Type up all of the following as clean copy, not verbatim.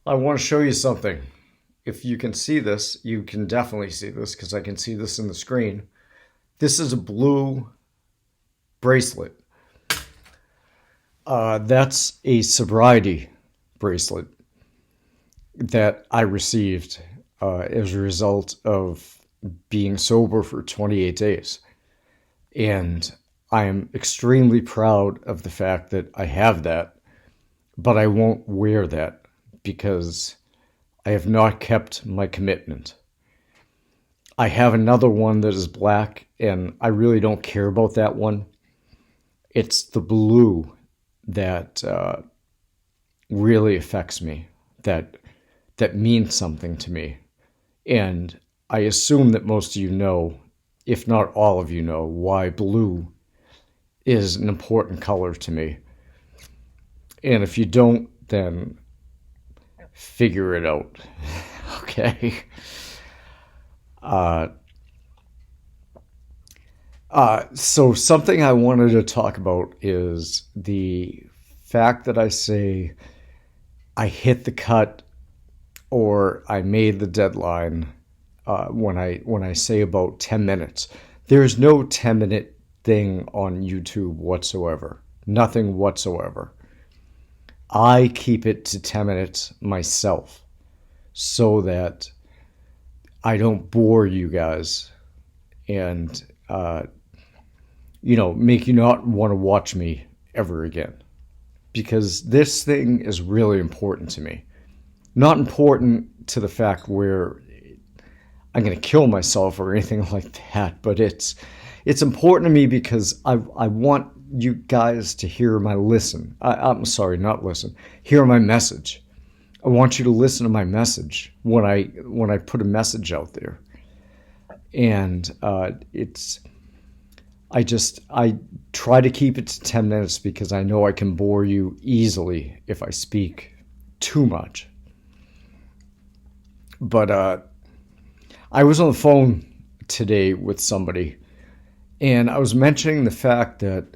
I want to show you something. If you can see this, you can definitely see this because I can see this in the screen. This is a blue bracelet. That's a sobriety bracelet that I received as a result of being sober for 28 days. And I am extremely proud of the fact that I have that, but I won't wear that because I have not kept my commitment. I have another one that is black, and I really don't care about that one. It's the blue that really affects me, that means something to me. And I assume that most of you know, if not all of you know, why blue is an important color to me. And if you don't, then figure it out. Okay? So something I wanted to talk about is the fact that I say I hit the cut or I made the deadline when I say about 10 minutes. There's no 10-minute thing on YouTube whatsoever. Nothing whatsoever. I keep it to 10 minutes myself so that I don't bore you guys and, make you not want to watch me ever again. Because this thing is really important to me. Not important to the fact where I'm going to kill myself or anything like that, but it's important to me because I want you guys to hear my hear my message. I want you to listen to my message when I put a message out there. And I try to keep it to 10 minutes because I know I can bore you easily if I speak too much. But I was on the phone today with somebody, and I was mentioning the fact that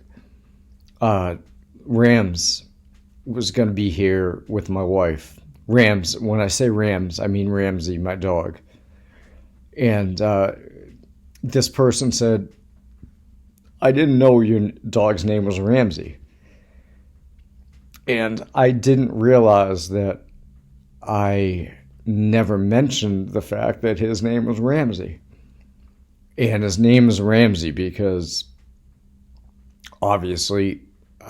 Rams was going to be here with my wife. Rams, when I say Rams, I mean Ramsey, my dog. And this person said, I didn't know your dog's name was Ramsey. And I didn't realize that I never mentioned the fact that his name was Ramsey. And his name is Ramsey because obviously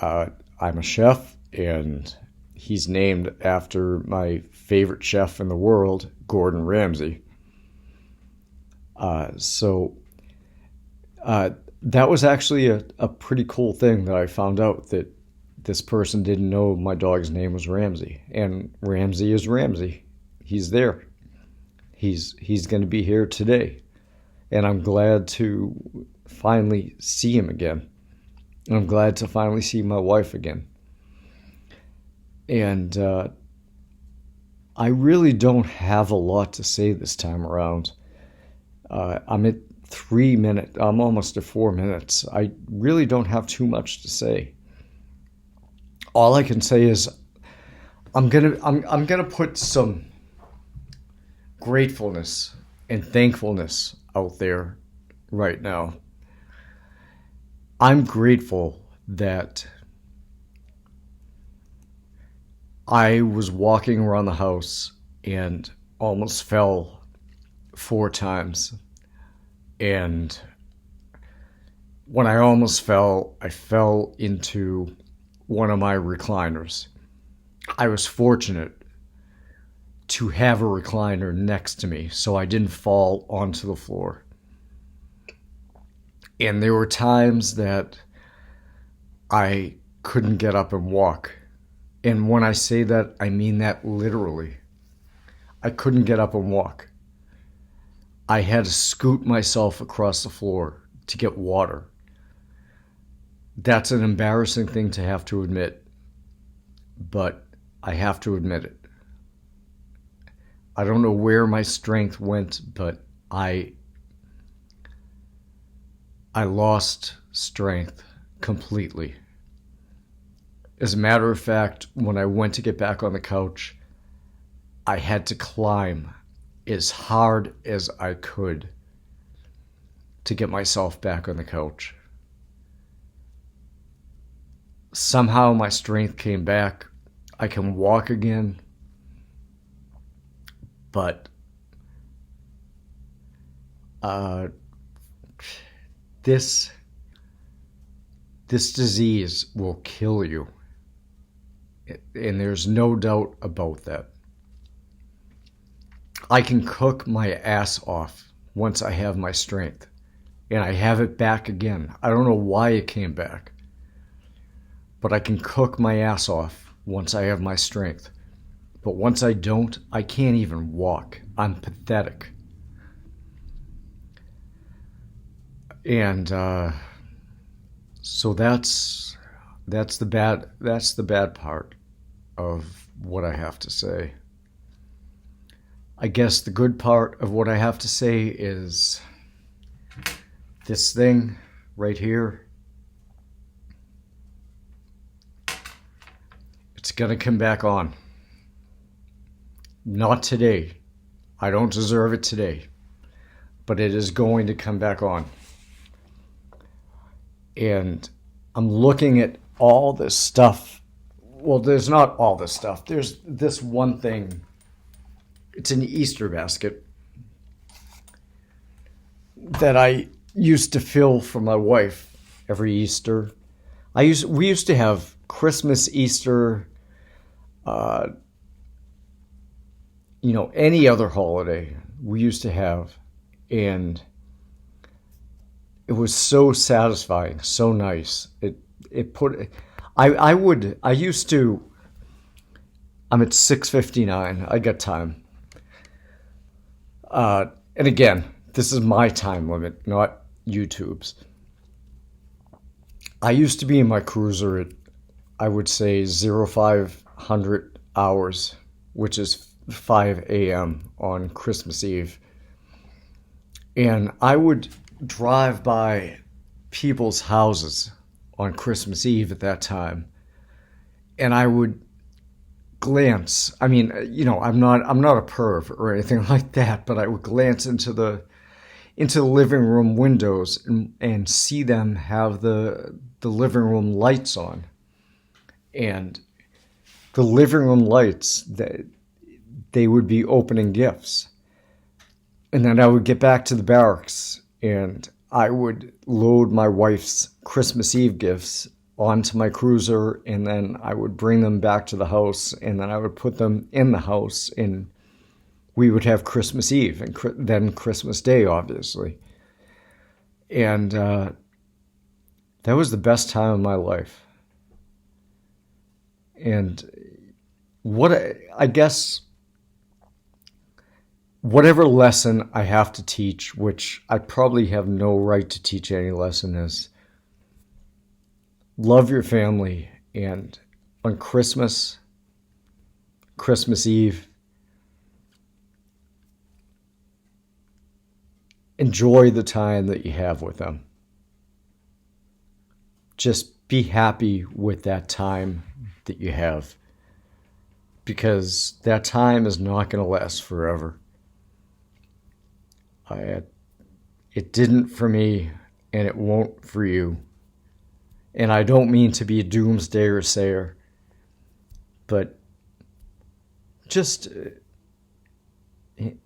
I'm a chef, and he's named after my favorite chef in the world, Gordon Ramsay. So that was actually a pretty cool thing that I found out, that this person didn't know my dog's name was Ramsey. And Ramsey is Ramsey. He's there. He's going to be here today. And I'm glad to finally see him again. And I'm glad to finally see my wife again. And I really don't have a lot to say this time around. I'm at 3 minutes. I'm almost at 4 minutes. I really don't have too much to say. All I can say is I'm gonna put some gratefulness and thankfulness out there right now. I'm grateful that I was walking around the house and almost fell 4 times. And when I almost fell, I fell into one of my recliners. I was fortunate to have a recliner next to me so I didn't fall onto the floor. And there were times that I couldn't get up and walk. And when I say that, I mean that literally. I couldn't get up and walk. I had to scoot myself across the floor to get water. That's an embarrassing thing to have to admit, but I have to admit it. I don't know where my strength went, but I lost strength completely. As a matter of fact, when I went to get back on the couch, I had to climb as hard as I could to get myself back on the couch. Somehow my strength came back. I can walk again. But this disease will kill you. And there's no doubt about that. I can cook my ass off once I have my strength. And I have it back again. I don't know why it came back. But I can cook my ass off once I have my strength. But once I don't, I can't even walk. I'm pathetic. And so that's the bad part of what I have to say. I guess the good part of what I have to say is this thing right here. It's gonna come back on. Not today. I don't deserve it today. But it is going to come back on. And I'm looking at all this stuff. Well, there's not all this stuff. There's this one thing. It's an Easter basket that I used to fill for my wife every Easter. We used to have Christmas, Easter, any other holiday we used to have. And it was so satisfying, so nice. I'm at 6:59. I got time. And again, this is my time limit, not YouTube's. I used to be in my cruiser at, I would say, 0500 hours, which is 5 a.m. on Christmas Eve. And I would drive by people's houses on Christmas Eve at that time. And I would glance. I mean, I'm not a perv or anything like that, but I would glance into the living room windows and see them have the living room lights on. And the living room lights, they would be opening gifts. And then I would get back to the barracks and I would load my wife's Christmas Eve gifts onto my cruiser, and then I would bring them back to the house, and then I would put them in the house, and we would have Christmas Eve and then Christmas Day, obviously. And that was the best time of my life. And I guess whatever lesson I have to teach, which I probably have no right to teach any lesson, is love your family. And on Christmas Eve, enjoy the time that you have with them. Just be happy with that time that you have, because that time is not going to last forever. It didn't for me, and it won't for you. And I don't mean to be a doomsdayer sayer, but just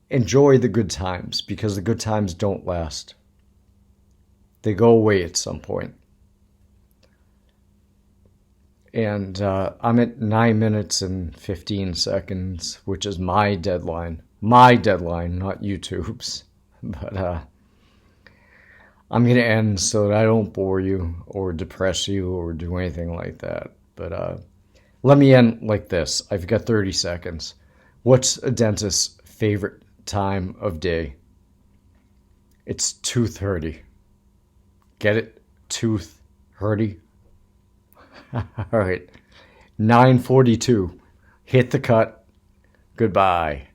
enjoy the good times, because the good times don't last. They go away at some point. And I'm at 9 minutes and 15 seconds, which is my deadline. My deadline, not YouTube's. But I'm going to end so that I don't bore you or depress you or do anything like that. But let me end like this. I've got 30 seconds. What's a dentist's favorite time of day? It's 2:30. Get it? 2:30. All right. 9:42. Hit the cut. Goodbye.